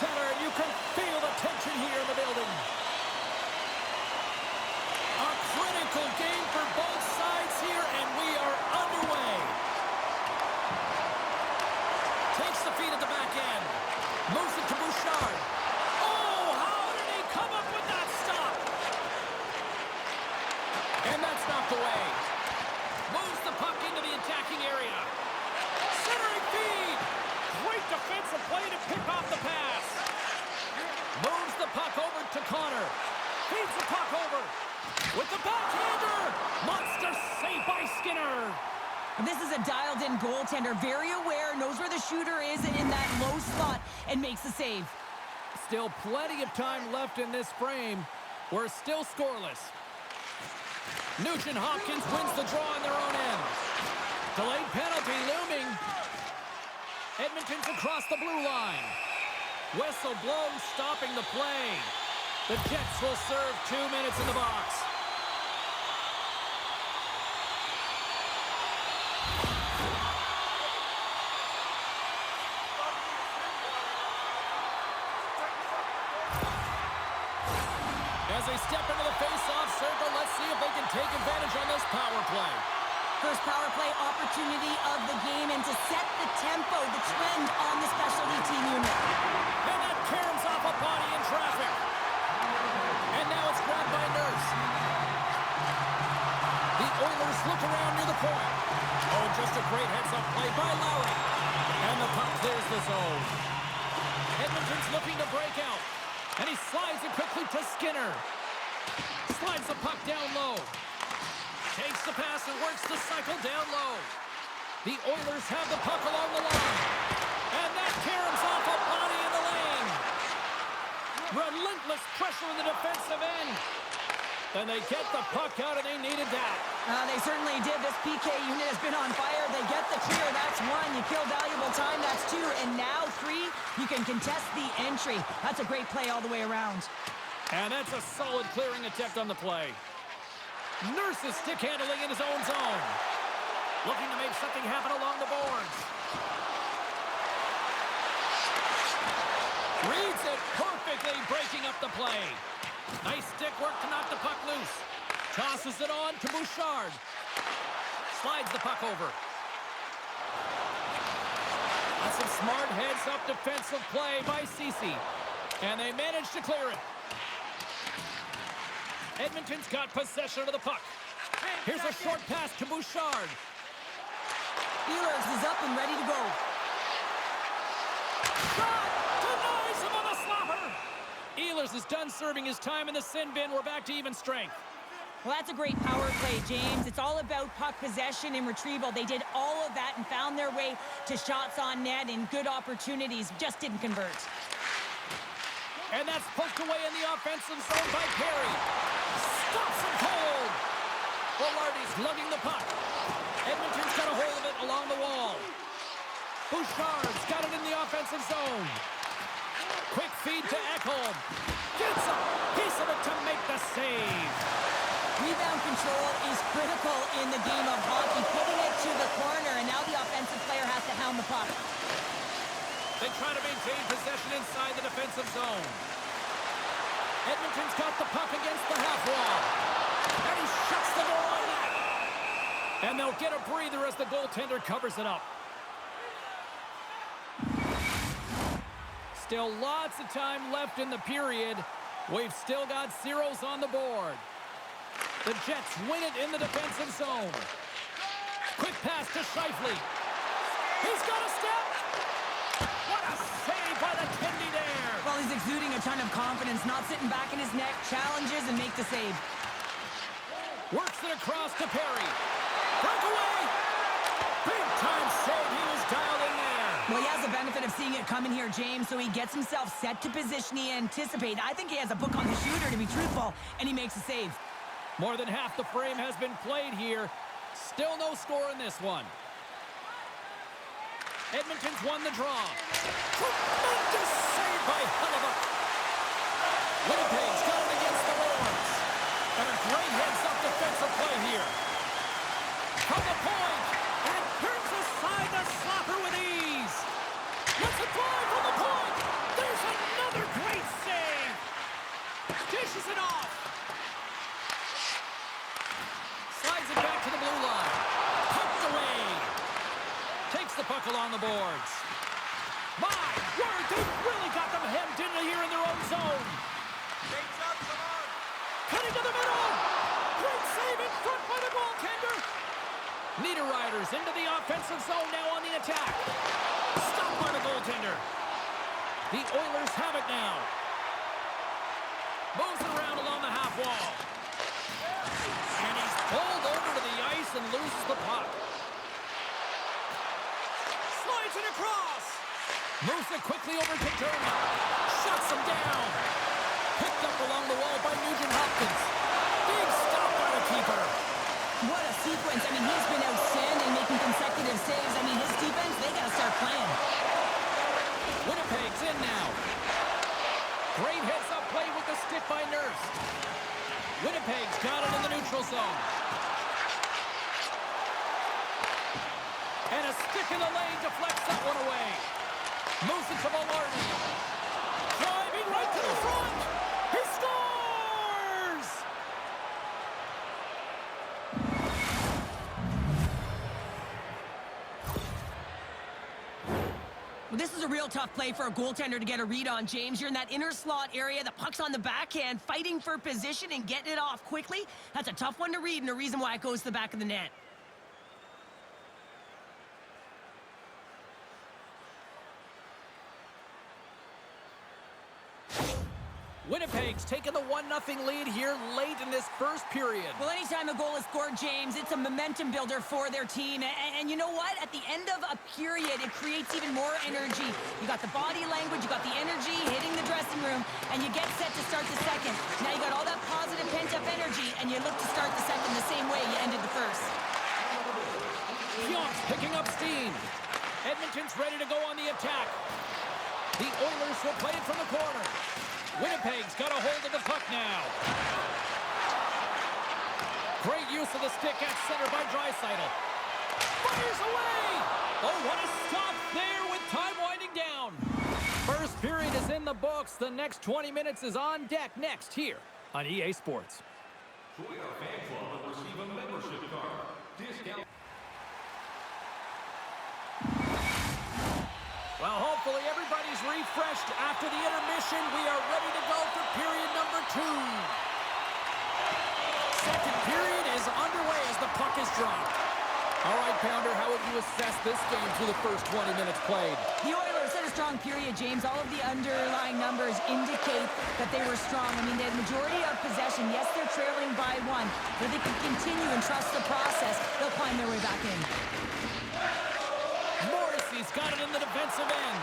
center, and you can feel the tension here in the building. A critical game for both sides here, and we are underway. Takes the feed at the back end. Moves it to Bouchard. Oh, how did he come up with that stop? And that's knocked away. Moves the puck into the attacking area. Centering feed. Great defensive play to pick off the pass. Moves the puck over to Connor. Feeds the puck over. With the backhander. Monster save by Skinner. This is a dialed-in goaltender. Very aware. Knows where the shooter is in that low spot and makes the save. Still plenty of time left in this frame. We're still scoreless. Nugent Hopkins wins the draw on their own end. Delayed penalty looming. Edmonton's across the blue line. Whistle blows, stopping the play. The Jets will serve 2 minutes in the box. As they step into the face-off circle, let's see if they can take advantage on this power play. First power play opportunity of the game, and to set the tempo, the trend on the specialty team unit. And that caroms off a body in traffic. And now it's grabbed by Nurse. The Oilers look around near the point. Oh, just a great heads-up play by Lowry. And the puck clears the zone. Edmonton's looking to break out. And he slides it quickly to Skinner. Slides the puck down low. Takes the pass and works the cycle down low. The Oilers have the puck along the line. And that caroms off a body in the lane. Relentless pressure in the defensive end. And they get the puck out, and they needed that. They certainly did. This PK unit has been on fire. They get the clear. That's one. You kill valuable time. That's two. And now three, you can contest the entry. That's a great play all the way around. And that's a solid clearing attempt on the play. Nurse's stick handling in his own zone. Looking to make something happen along the boards. Reads it perfectly, breaking up the play. Nice stick work to knock the puck loose. Tosses it on to Bouchard. Slides the puck over. That's some smart heads-up defensive play by Ceci. And they manage to clear it. Edmonton's got possession of the puck. Here's a short pass to Bouchard. Oilers is up and ready to go. Shot! Denies him on the slapper! Ehlers is done serving his time in the sin bin. We're back to even strength. Well, that's a great power play, James. It's all about puck possession and retrieval. They did all of that and found their way to shots on net and good opportunities. Just didn't convert. And that's poked away in the offensive zone by Perry. Stops him cold. Velarde's lugging the puck. Edmonton's got a hold of it along the wall. Bouchard's got it in the offensive zone. Quick feed to Ekholm. Gets a piece of it to make the save. Rebound control is critical in the game of hockey. Putting it to the corner, and now the offensive player has to hound the puck. They try to maintain possession inside the defensive zone. Edmonton's got the puck against the half wall. And he shuts the door on that. And they'll get a breather as the goaltender covers it up. Still lots of time left in the period. We've still got zeros on the board. The Jets win it in the defensive zone. Quick pass to Scheifele. He's got a step. What a save by the Tendy there. Well, he's exuding a ton of confidence, not sitting back in his neck, challenges and make the save. Works it across to Perry. Breakaway. Big time save. He was dialed in there. Well, he has the benefit of seeing it coming here, James, so he gets himself set to position he anticipated. I think he has a book on the shooter, to be truthful, and he makes a save. More than half the frame has been played here. Still no score in this one. Edmonton's won the draw. Tremendous save by Hellebuck. Winnipeg's got it against the boards. And a great heads-up defensive play here. From the point, and turns aside the slapper with ease. Let's it fly from the point. There's puck along the boards. My word, they've really got them hemmed in here in their own zone. Cutting to the middle. Great save in front by the goaltender. Niederlage into the offensive zone now on the attack. Stopped by the goaltender. The Oilers have it now. Moves it around along the half wall. And he's pulled over to the ice and loses the puck. Slides it across. Moves it quickly over to Dermott. Shuts him down. Picked up along the wall by Nugent-Hopkins. Big stop by the keeper. What a sequence. I mean, he's been outstanding, making consecutive saves. I mean, his defense, they got to start playing. Winnipeg's in now. Great heads-up play with the stick by Nurse. Winnipeg's got it in the neutral zone. And a stick in the lane deflects that one away. Moves it to Maloney. Driving right to the front. He scores! Well, this is a real tough play for a goaltender to get a read on, James. You're in that inner slot area. The puck's on the backhand, fighting for position and getting it off quickly. That's a tough one to read and a reason why it goes to the back of the net. Winnipeg's taken the 1-0 lead here late in this first period. Well, anytime a goal is scored, James, it's a momentum builder for their team. And you know what? At the end of a period, it creates even more energy. You got the body language, you got the energy hitting the dressing room, and you get set to start the second. Now you got all that positive pent-up energy, and you look to start the second the same way you ended the first. Pionk's picking up steam. Edmonton's ready to go on the attack. The Oilers will play it from the corner. Winnipeg's got a hold of the puck now. Great use of the stick at center by Draisaitl. Fires away! Oh, what a stop there with time winding down. First period is in the books. The next 20 minutes is on deck next here on EA Sports. Join our fan club and receive a membership card. Discount. Well, hopefully everybody's refreshed after the intermission. We are ready to go for period number 2. Second period is underway as the puck is dropped. All right, Pounder, how would you assess this game through the first 20 minutes played? The Oilers had a strong period, James. All of the underlying numbers indicate that they were strong. I mean, they had the majority of possession. Yes, they're trailing by 1, but they can continue and trust the process. They'll climb their way back in. Morrissey's got it in the defensive end.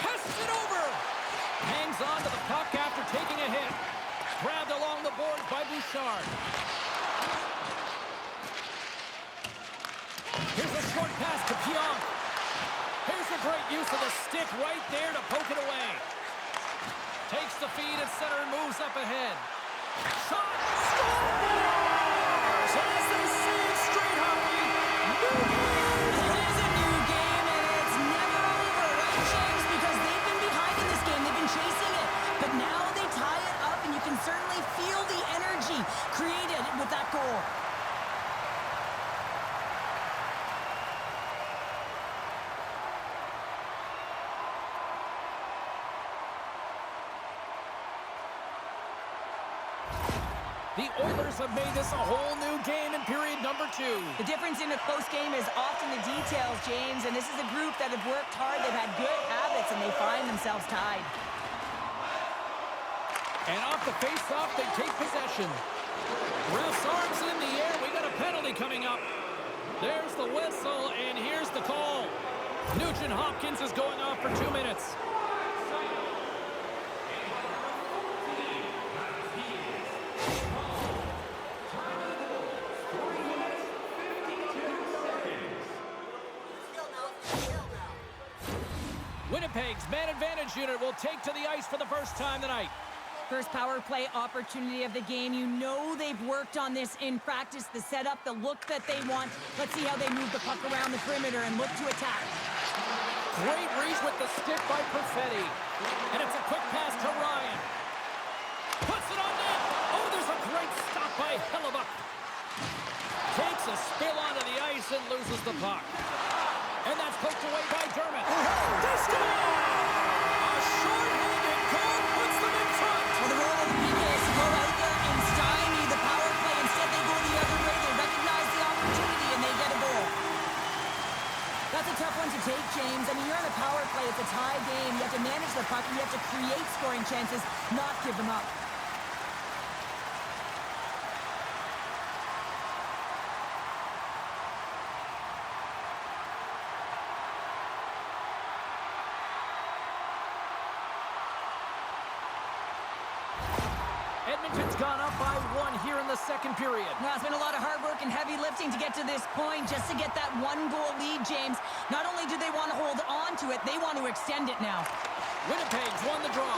Passes it over. Hangs on to the puck after taking a hit. Grabbed along the boards by Bouchard. Here's a short pass to Pionk. Here's a great use of the stick right there to poke it away. Takes the feed at center and moves up ahead. Shot! Scores! As they say in straight hockey, new game! It is a new game, and it's never over, right, James? Because they've been behind in this game. They've been chasing it. But now they tie it up, and you can certainly feel the energy created with that goal. The Oilers have made this a whole new game in period number 2. The difference in a close game is often the details, James, and this is a group that have worked hard, they've had good habits, and they find themselves tied. And off the face-off, they take possession. Ref's arms in the air. We got a penalty coming up. There's the whistle, and here's the call. Nugent-Hopkins is going off for 2 minutes. Winnipeg's man advantage unit will take to the ice for the first time tonight. First power play opportunity of the game. You know they've worked on this in practice, the setup, the look that they want. Let's see how they move the puck around the perimeter and look to attack. Great reach with the stick by Perfetti. And it's a quick pass to Ryan. Puts it on net. Oh, there's a great stop by Hellebuck. Takes a to spill onto the ice and loses the puck. And that's poked away by Dermott. They score! A short-handed goal puts them in front. Well, the role of the people is to go out there and stymie the power play. Instead, they go the other way. They recognize the opportunity, and they get a goal. That's a tough one to take, James. I mean, you're on a power play. It's a tie game. You have to manage the puck, and you have to create scoring chances, not give them up. Edmonton's gone up by 1 here in the second period. Now, it's been a lot of hard work and heavy lifting to get to this point, just to get that 1-goal lead, James. Not only do they want to hold on to it, they want to extend it now. Winnipeg's won the draw.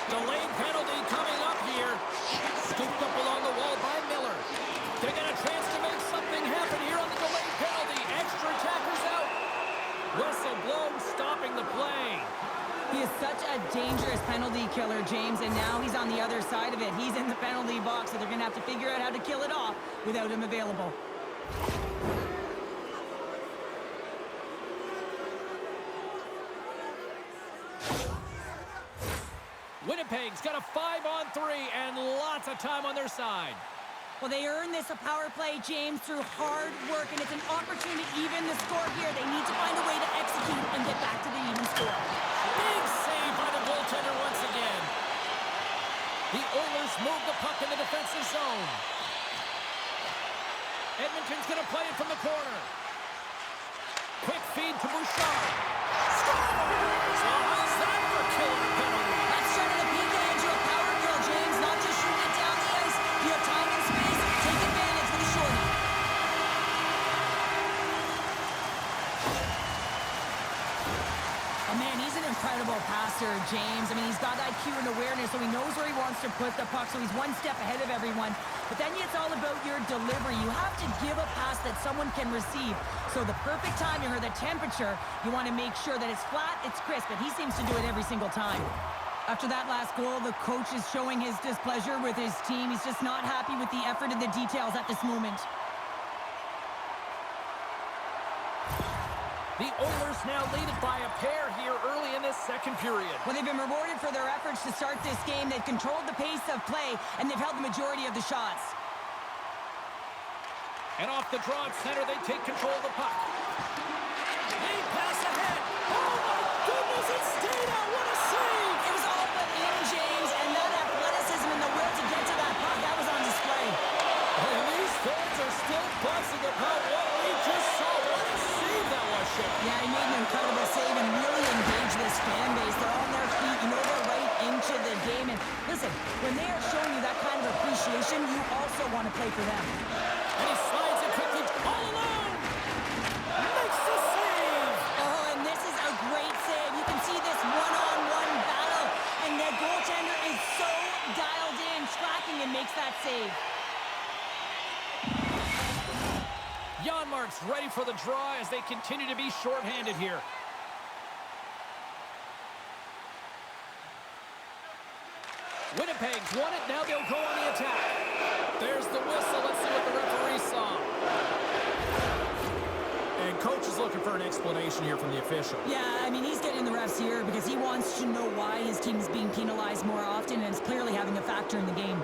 Delayed penalty coming up here. Scooped up along the wall by Miller. They get a chance to make something happen here on the delayed penalty. Extra attackers out. Whistle blown, stopping the play. He is such a dangerous penalty killer, James, and now he's on the other side of it. He's in the penalty box, so they're going to have to figure out how to kill it off without him available. Winnipeg's got a 5-on-3 and lots of time on their side. Well, they earn this a power play, James, through hard work, and it's an opportunity to even the score here. They need to find a way to execute and get back to the even score. Big save by the goaltender once again. The Oilers move the puck in the defensive zone. Edmonton's going to play it from the corner. Quick feed to Bouchard. Scores! So how's that for killing a penalty? That's turning a PK into a power kill, James. Not just shooting it down the ice. You have time and space. Take advantage with a shorty. Oh, man, he's an incredible passer, James. I mean, he's got IQ and awareness, so he knows where he wants to put the puck, so he's one step ahead of everyone. But then it's all about your delivery. You have to give a pass that someone can receive. So the perfect timing or the temperature, you want to make sure that it's flat, it's crisp, and he seems to do it every single time. After that last goal, the coach is showing his displeasure with his team. He's just not happy with the effort and the details at this moment. The Oilers now lead it by a pair here early in this second period. Well, they've been rewarded for their efforts to start this game. They've controlled the pace of play, and they've held the majority of the shots. And off the draw at center, they take control of the puck. They pass ahead. Oh, my goodness, it stayed out. What a save! It was all but in, James, and that athleticism and the will to get to that puck, that was on display. And these fans are still buzzing about what we just saw. What a save that was, Shane. Yeah, he made an incredible save and really engaged this fan base. They're on their feet. You know they're right into the game. And listen, when they are showing you that kind of appreciation, you also want to play for them. And he slides it quickly all alone. Makes the save. Oh, and this is a great save. You can see this one-on-one battle. And the goaltender is so dialed in, tracking and makes that save. Janmark's ready for the draw as they continue to be shorthanded here. Winnipeg's won it. Now they'll go on the attack. There's the whistle. Let's see what the referee saw. And coach is looking for an explanation here from the official. Yeah, I mean, he's getting the refs here because he wants to know why his team is being penalized more often, and it's clearly having a factor in the game.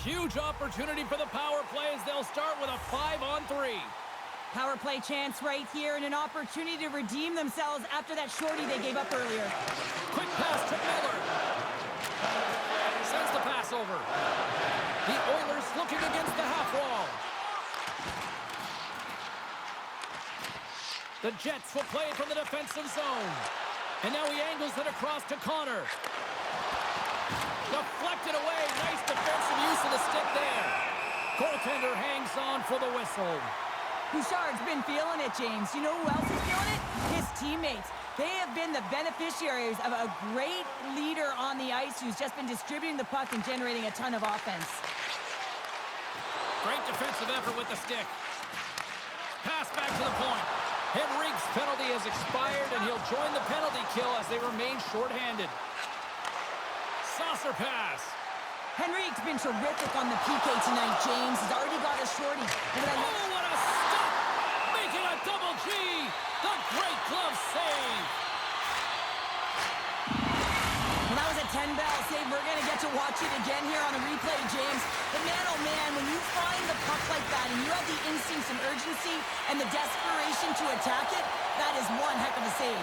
Huge opportunity for the power play as they'll start with a 5-on-3. Power play chance right here and an opportunity to redeem themselves after that shorty they gave up earlier. Quick pass to Miller. Sends the pass over. The Oilers looking against the half wall. The Jets will play it from the defensive zone. And now he angles it across to Connor. Deflected away. Nice defensive use of the stick there. Goaltender hangs on for the whistle. Bouchard's been feeling it, James. You know who else is feeling it? His teammates. They have been the beneficiaries of a great leader on the ice who's just been distributing the puck and generating a ton of offense. Great defensive effort with the stick. pass back to the point. Henrique's penalty has expired, and he'll join the penalty kill as they remain shorthanded. Saucer pass. Henrique's been terrific on the PK tonight, James. He's already got a shorty. And what a stop! Making a double G! The great glove save! Well, that was a 10-bell save. We're going to get to watch it again here on the replay, James. But man, oh man, when you find the puck like that and you have the instincts and urgency and the desperation to attack it, that is one heck of a save.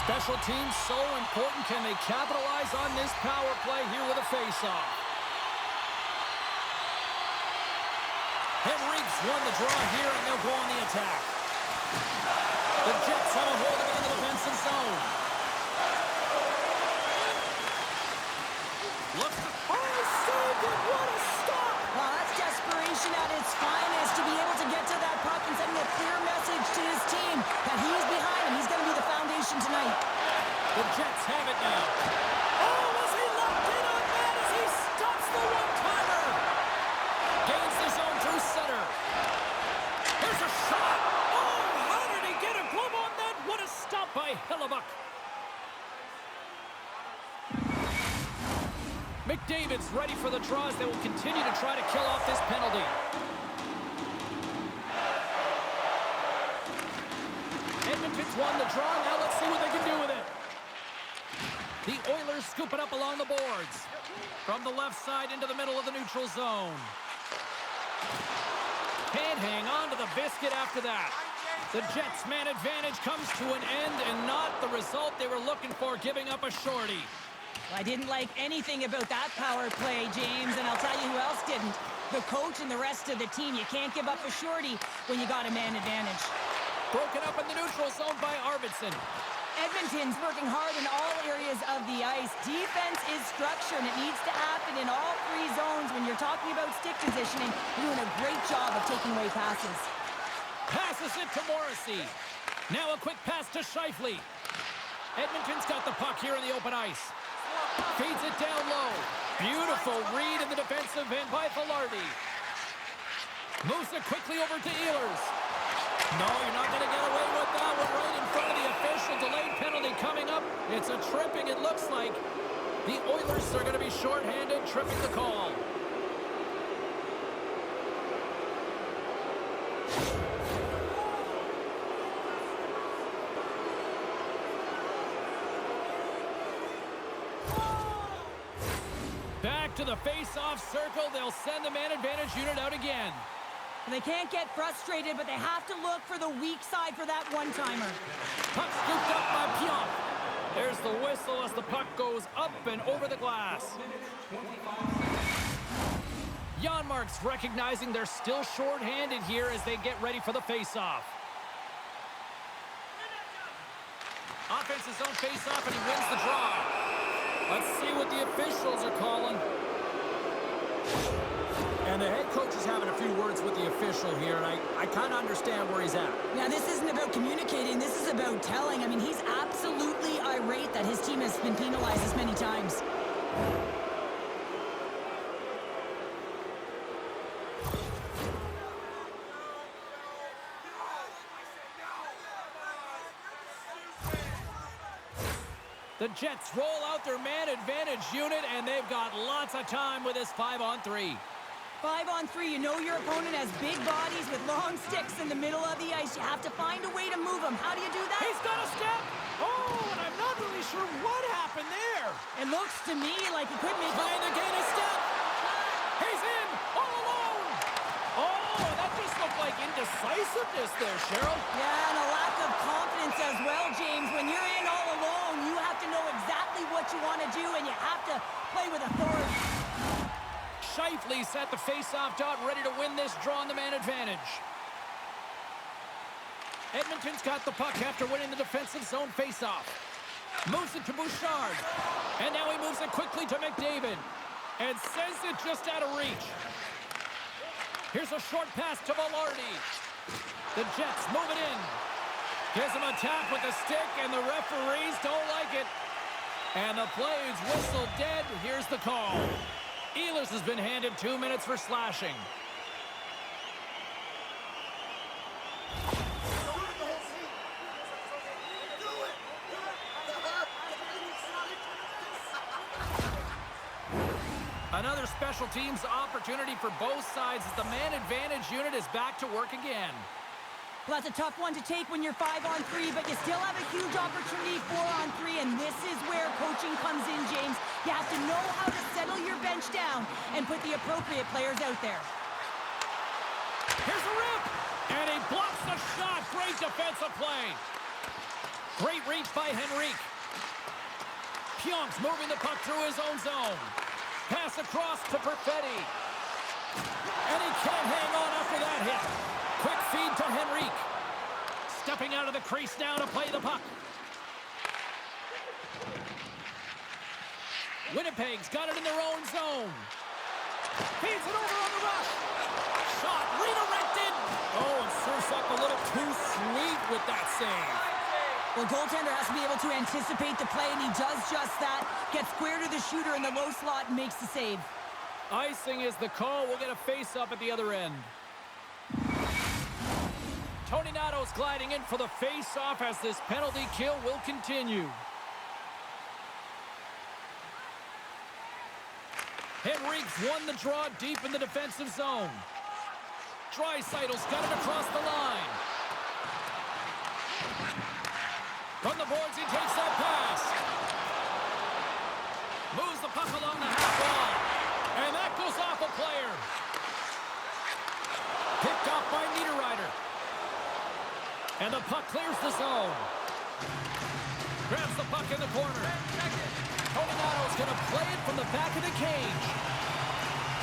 Special teams so important. Can they capitalize on this power play here with a face-off? Henrique's won the draw here, and they'll go on the attack. The Jets have a hold of it in the defensive zone. Saved it! What a stop! Well, that's desperation at its finest to be able to get to that puck and send a clear message to his team that he's behind him. He's going to be the foundation tonight. The Jets have it now. Oh, was he locked in on that as he stops the one-timer? Gains the zone through center. Here's a shot. Oh, how did he get a glove on that? What a stop by Hellebuck. McDavid's ready for the draws. They will continue to try to kill off this penalty. Edmonton's won the draw. Now let's see what they can do with it. The Oilers scoop it up along the boards. From the left side into the middle of the neutral zone. Can't hang on to the biscuit after that. The Jets' man advantage comes to an end and not the result they were looking for, giving up a shorty. Well, I didn't like anything about that power play, James, and I'll tell you who else didn't. The coach and the rest of the team. You can't give up a shorty when you got a man advantage. Broken up in the neutral zone by Arvidsson. Edmonton's working hard in all areas of the ice. Defense is structure, and it needs to happen in all three zones. When you're talking about stick positioning, you're doing a great job of taking away passes. Passes it to Morrissey. Now a quick pass to Scheifele. Edmonton's got the puck here in the open ice. Feeds it down low. Beautiful read in the defensive end by Velarde. Moves it quickly over to Ehlers. No, you're not going to get away with that one right in front of the official. Delayed penalty coming up. It's a tripping, it looks like. The Oilers are going to be shorthanded, tripping the call. Back to the face-off circle. They'll send the man advantage unit out again. And they can't get frustrated, but they have to look for the weak side for that one-timer. Puck scooped up by Pionk. There's the whistle as the puck goes up and over the glass. Janmark's recognizing they're still short-handed here as they get ready for the face-off. Offense's zone face-off, and he wins the draw. Let's see what the officials are calling. And the head coach is having a few words with the official here, and I kind of understand where he's at. Now, this isn't about communicating. This is about telling. I mean, he's absolutely irate that his team has been penalized this many times. The Jets roll out their man advantage unit, and they've got lots of time with this 5-on-3. 5-on-3, you know your opponent has big bodies with long sticks in the middle of the ice. You have to find a way to move them. How do you do that? He's got a step. Oh, and I'm not really sure what happened there. It looks to me like he could make... Trying to gain a step. He's in, all alone. Oh, that just looked like indecisiveness there, Cheryl. Yeah, and a lack of confidence as well, James. When you're in all alone, you have to know exactly what you want to do, and you have to play with authority. Scheifele's at the face-off dot, ready to win this draw on the man advantage. Edmonton's got the puck after winning the defensive zone face-off. Moves it to Bouchard. And now he moves it quickly to McDavid. And sends it just out of reach. Here's a short pass to Velarde. The Jets move it in. Gives him a tap with the stick, and the referees don't like it. And the play's whistled dead. Here's the call. Oilers has been handed 2 minutes for slashing. Another special teams opportunity for both sides as the man advantage unit is back to work again. Well, that's a tough one to take when you're 5-on-3, but you still have a huge opportunity 4-on-3, and this is where coaching comes in, James. You have to know how to settle your bench down and put the appropriate players out there. Here's a rip, and he blocks the shot. Great defensive play. Great reach by Henrique. Pionk's moving the puck through his own zone. Pass across to Perfetti. And he can't hang on after that hit. Quick feed to Henrique. Stepping out of the crease now to play the puck. Winnipeg's got it in their own zone. Feeds it over on the rush. Shot redirected. Oh, and surfs up a little too sweet with that save. Well, goaltender has to be able to anticipate the play, and he does just that. Gets square to the shooter in the low slot and makes the save. Icing is the call. We'll get a face-up at the other end. Tony Nato's gliding in for the face-off as this penalty kill will continue. Henrique's won the draw deep in the defensive zone. Draisaitl's got it across the line. From the boards, he takes that pass. Moves the puck along the half wall. And that goes off a player. Picked off by Niederlage. And the puck clears the zone. Grabs the puck in the corner. Tony Nato's going to play it from the back of the cage.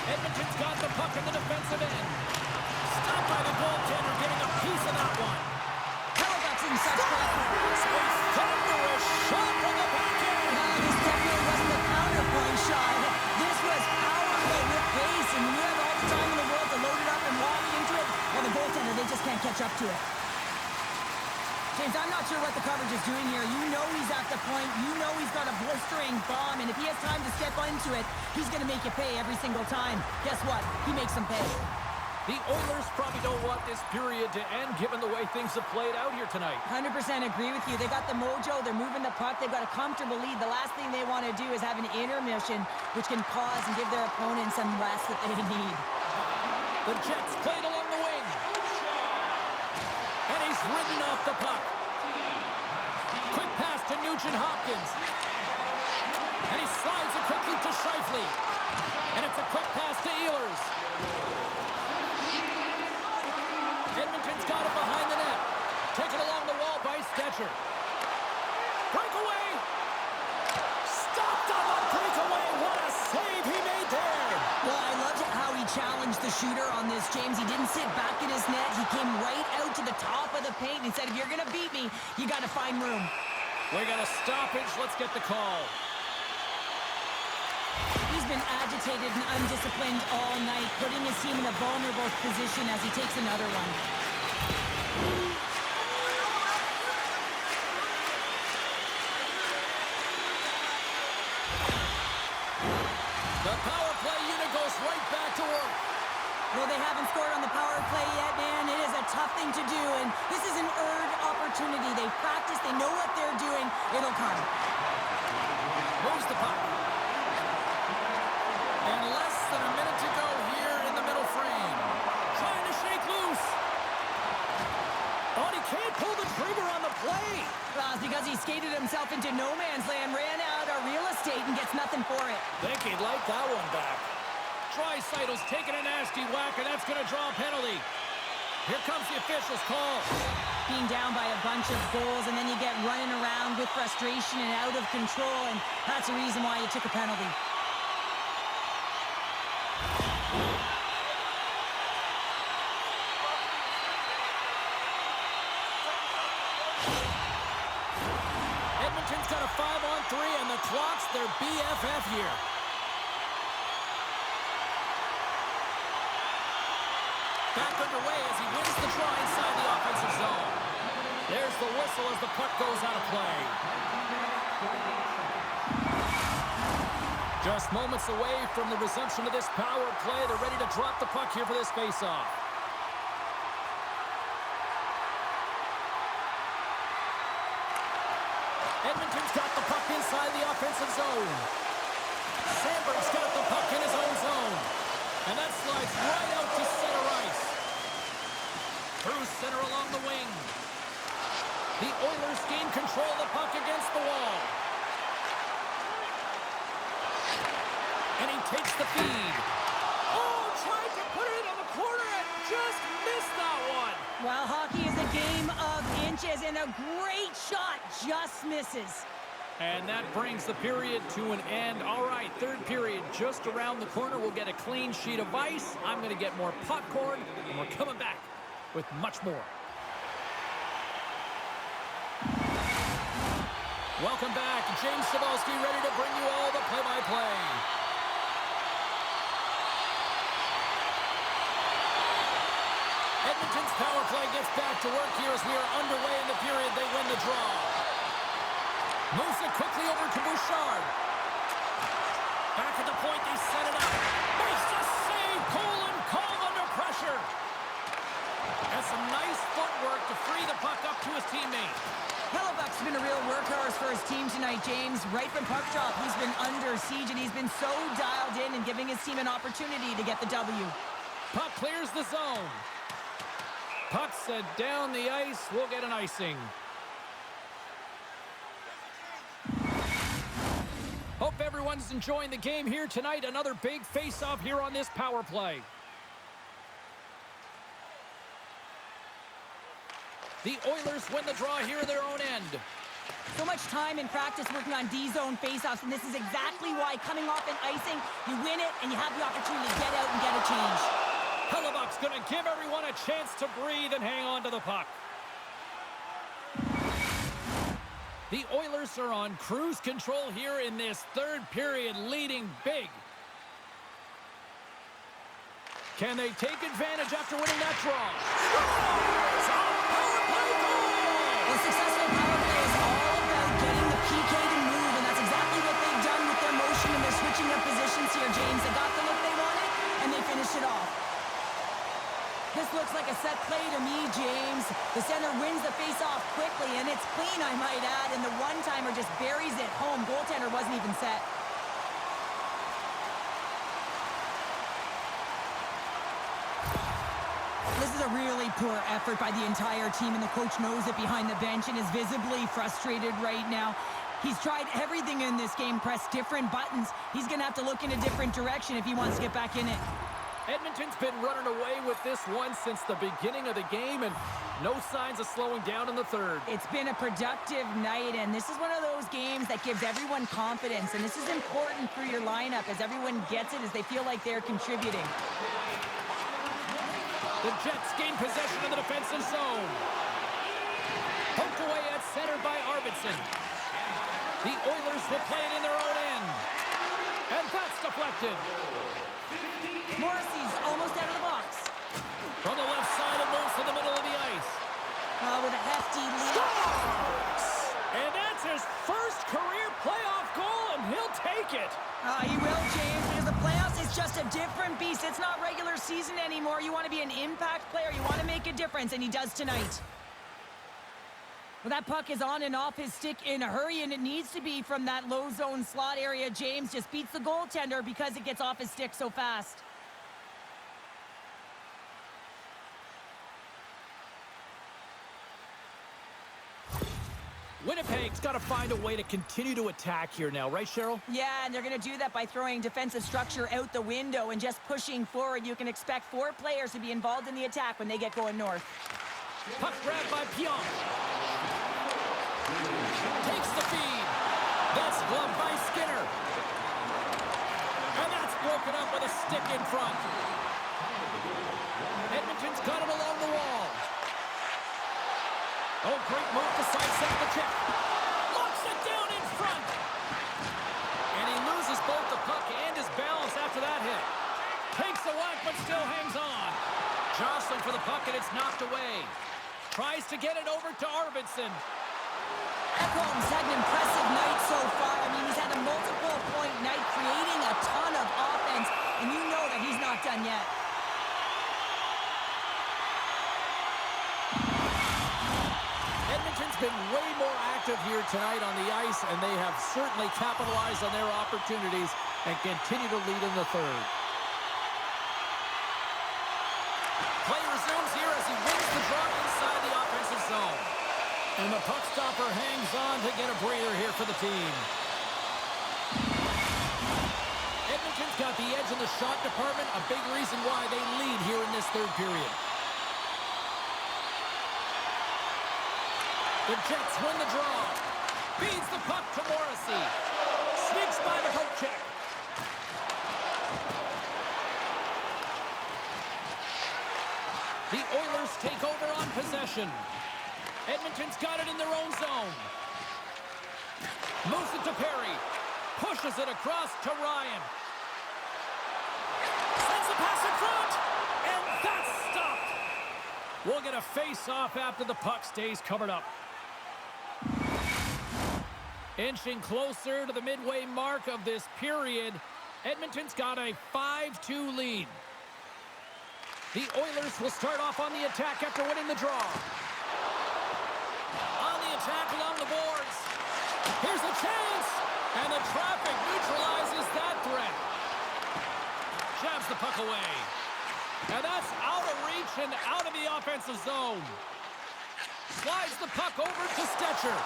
Edmonton's got the puck in the defensive end. Stopped by the goaltender, getting a piece of that one. Hellebuyck's in such pressure. Thunderous shot from the back end. This definitely wasn't a counterpoint shot. This was powerful with pace, and when you have all the time in the world to load it up and walk into it, well, the goaltender, they just can't catch up to it. James, I'm not sure what the coverage is doing here. You know he's at the point. You know he's got a blistering bomb, and if he has time to step into it, he's going to make you pay every single time. Guess what? He makes them pay. The Oilers probably don't want this period to end given the way things have played out here tonight. 100% agree with you. They got the mojo. They're moving the puck. They've got a comfortable lead. The last thing they want to do is have an intermission, which can pause and give their opponents some rest that they need. The Jets played along the wing. And he's ridden off the puck. Quick pass to Nugent-Hopkins. And he slides it quickly to Scheifele. And it's a quick pass to Oilers. Edmonton's got it behind the net. Taken along the wall by Stetcher. Breakaway! Stopped on the breakaway. What a save he made there. Well, I loved how he challenged the shooter on this, James. He didn't sit back in his net. He came right out to the top of the paint and said, if you're going to beat me, you got to find room. We got a stoppage. Let's get the call. He's been agitated and undisciplined all night, putting his team in a vulnerable position as he takes another one. The power play unit goes right back to work. Well, they haven't scored on the power play yet, man. It is a tough thing to do, and this is an earned opportunity. They practice, they know what they're doing. It'll come. Moves the puck. And less than a minute to go here in the middle frame. Trying to shake loose. Oh, he can't pull the trigger on the play. Well, it's because he skated himself into no man's land, ran out of real estate, and gets nothing for it. Think he'd like that one back. Draisaitl's taking a nasty whack, and that's going to draw a penalty. Here comes the official's call. Being down by a bunch of goals, and then you get running around with frustration and out of control, and that's the reason why you took a penalty. Edmonton's got a 5-on-3, and the clock's their BFF here. Back underway as he wins the draw inside the offensive zone. There's the whistle as the puck goes out of play. Just moments away from the resumption of this power play. They're ready to drop the puck here for this face-off. Edmonton's got the puck inside the offensive zone. Sandberg's got the puck in his own zone. And that slides right out to center ice. Through center along the wing. The Oilers gain control of the puck against the wall. And he takes the feed. Oh, tried to put it on the corner and just missed that one. Well, hockey is a game of inches, and a great shot just misses. And that brings the period to an end. All right, third period just around the corner. We'll get a clean sheet of ice. I'm going to get more popcorn, and we're coming back with much more. Welcome back. James Cybulski ready to bring you all the play-by-play. Edmonton's power play gets back to work here as we are underway in the period. They win the draw. Moves it quickly over to Bouchard. Back at the point, they set it up. Makes the save. Cole under pressure. And some nice footwork to free the puck up to his teammate. Hellebuyck's been a real workhorse for his team tonight, James. Right from puck drop, he's been under siege, and he's been so dialed in and giving his team an opportunity to get the W. Puck clears the zone. Puck set down the ice. We'll get an icing. Hope everyone's enjoying the game here tonight. Another big face-off here on this power play. The Oilers win the draw here in their own end. So much time in practice working on D-zone face-offs, and this is exactly why coming off an icing, you win it, and you have the opportunity to get out and get a change. Hellebuyck's going to give everyone a chance to breathe and hang on to the puck. The Oilers are on cruise control here in this third period, leading big. Can they take advantage after winning that draw? The successful power play is all about getting the PK to move, and that's exactly what they've done with their motion, and they're switching their positions here, James. They got the look they wanted, and they finished it off. This looks like a set play to me, James. The center wins the face-off quickly, and it's clean, I might add, and the one-timer just buries it home. Goaltender wasn't even set. This is a really poor effort by the entire team, and the coach knows it behind the bench and is visibly frustrated right now. He's tried everything in this game, pressed different buttons. He's going to have to look in a different direction if he wants to get back in it. Edmonton's been running away with this one since the beginning of the game, and no signs of slowing down in the third. It's been a productive night, and this is one of those games that gives everyone confidence, and this is important for your lineup as everyone gets it, as they feel like they're contributing. The Jets gain possession of the defensive zone. Poked away at center by Arvidsson. The Oilers will play it in their own end. And that's deflected. Morrissey's almost out of the box. From the left side, it moves to the middle of the ice. With a hefty lead. Scores! And that's his first career playoff goal, and he'll take it. He will, James, because the playoffs is just a different beast. It's not regular season anymore. You want to be an impact player. You want to make a difference, and he does tonight. Well, that puck is on and off his stick in a hurry, and it needs to be from that low zone slot area. James just beats the goaltender because it gets off his stick so fast. Winnipeg's got to find a way to continue to attack here now, right, Cheryl? Yeah, and they're going to do that by throwing defensive structure out the window and just pushing forward. You can expect 4 players to be involved in the attack when they get going north. Puck grabbed by Pion. Takes the feed. That's gloved by Skinner. And that's broken up with a stick in front. Edmonton's got him along the wall. Oh, great move to sidestep the check. Locks it down in front. And he loses both the puck and his balance after that hit. Takes the whack, but still hangs on. Jostling for the puck, and it's knocked away. Tries to get it over to Arvidsson. Ekholm's had an impressive night so far. I mean, he's had a multiple-point night, creating a ton of offense, and you know that he's not done yet. Edmonton's been way more active here tonight on the ice, and they have certainly capitalized on their opportunities and continue to lead in the third. Play resumes here as he wins the draw inside the offensive zone. And the puck stopper hangs on to get a breather here for the team. Edmonton's got the edge in the shot department, a big reason why they lead here in this third period. The Jets win the draw. Feeds the puck to Morrissey. Sneaks by the poke check. The Oilers take over on possession. Edmonton's got it in their own zone. Moves it to Perry. Pushes it across to Ryan. Sends the pass in front. And that's stopped. We'll get a face-off after the puck stays covered up. Inching closer to the midway mark of this period, Edmonton's got a 5-2 lead. The Oilers will start off on the attack after winning the draw. On the attack along the boards. Here's a chance. And the traffic neutralizes that threat. Jabs the puck away. And that's out of reach and out of the offensive zone. Slides the puck over to Stetcher.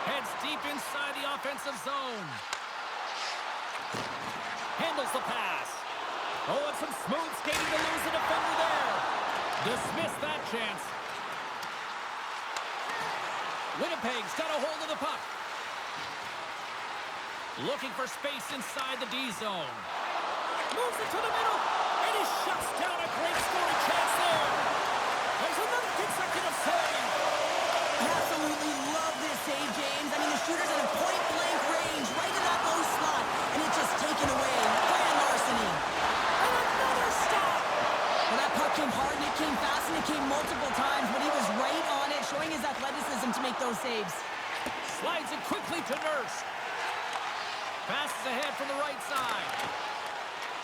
Heads deep inside the offensive zone. Handles the pass. Oh, and some smooth skating to lose the defender there. Dismiss that chance. Winnipeg's got a hold of the puck. Looking for space inside the D zone. Moves it to the middle. And he shuts down a great scoring chance there. There's another consecutive save. I absolutely love this save, James. I mean, the shooter's in a point-blank range, right in that low slot, and it's just taken away. Grand larceny. And another stop. Well, that puck came hard, and it came fast, and it came multiple times, but he was right on it, showing his athleticism to make those saves. Slides it quickly to Nurse. Passes ahead from the right side.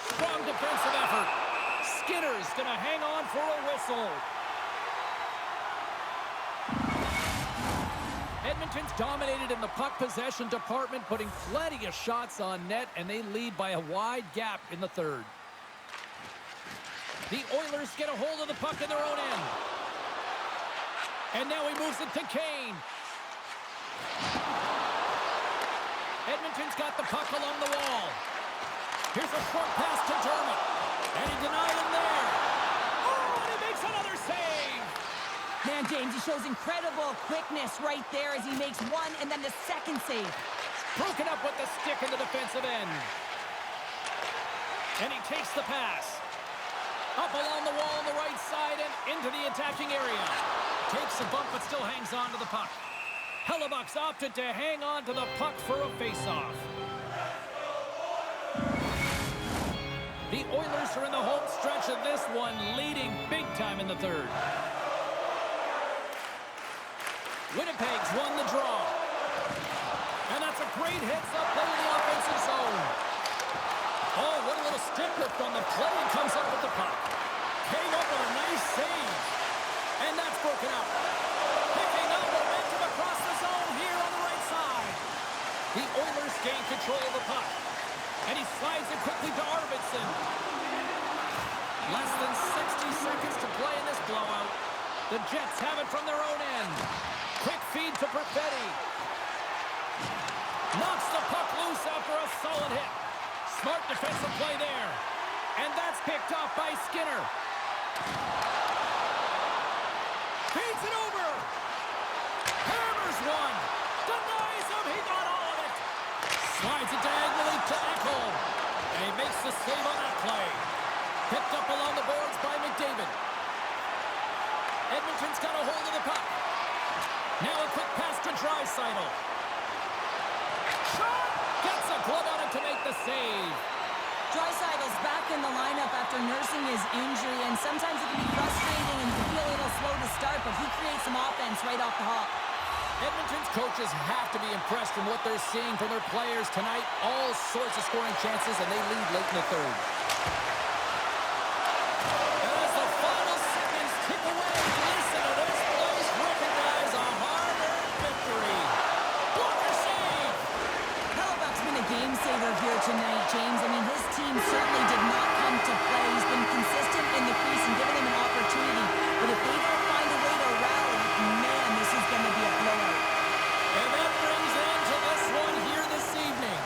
Strong defensive effort. Skinner's going to hang on for a whistle. Edmonton's dominated in the puck possession department, putting plenty of shots on net, and they lead by a wide gap in the third. The Oilers get a hold of the puck in their own end. And now he moves it to Kane. Edmonton's got the puck along the wall. Here's a short pass to Dermott. And he denied him there. Oh, and he makes another save. Man, James, he shows incredible quickness right there as he makes one and then the second save. Broken up with the stick in the defensive end. And he takes the pass. Up along the wall on the right side and into the attacking area. Takes a bump but still hangs on to the puck. Hellebuck's opted to hang on to the puck for a face-off. The Oilers are in the home stretch of this one, leading big time in the third. Winnipeg's won the draw. And that's a great heads-up play in the offensive zone. Oh, what a little stick lift on the play, and comes up with the puck. Came up with a nice save. And that's broken up. Picking up momentum across the zone here on the right side. The Oilers gain control of the puck. And he slides it quickly to Arvidsson. Less than 60 seconds to play in this blowout. The Jets have it from their own end. Quick feed to Perfetti. Knocks the puck loose after a solid hit. Smart defensive play there. And that's picked off by Skinner. Feeds it over. Hammers one. Denies him. He got all of it. Slides it diagonally to Ekholm. And he makes the save on that play. Picked up along the boards by McDavid. Edmonton's got a hold of the puck. Now a quick pass to Draisaitl. Shot! Gets a glove on it to make the save. Draisaitl's back back in the lineup after nursing his injury, and sometimes it can be frustrating and you can feel a little slow to start, but he creates some offense right off the hop. Edmonton's coaches have to be impressed from what they're seeing from their players tonight. All sorts of scoring chances, and they lead late in the third. And as the final seconds tick away, listen to this place recognize a hard-earned victory. Blocker save! Hellebuck's been a game saver here tonight, James. I mean, his team certainly did not come to play. He's been consistent in the crease and given them an opportunity. But if they don't find a way to rally, man, this is going to be a blowout. And that brings an end to this one here this evening.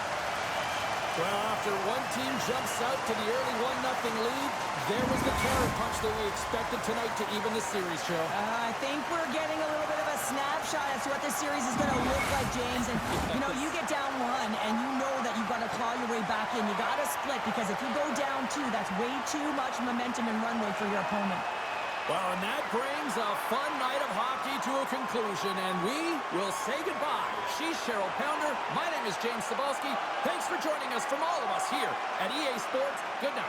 Well, after one team jumps out to the early 1-0 lead, there was the carrot punch that we expected tonight to even the series, Joe. I think we're getting a little bit of a snapshot as to what this series is going to look like, James. And, you know, you get down one, and you know that you've got to claw your way back in. You got to split, because if you go down two, that's way too much momentum and runway for your opponent. Well, and that brings a fun night of hockey to a conclusion, and we will say goodbye. She's Cheryl Pounder. My name is James Cebulski. Thanks for joining us from all of us here at EA Sports. Good night.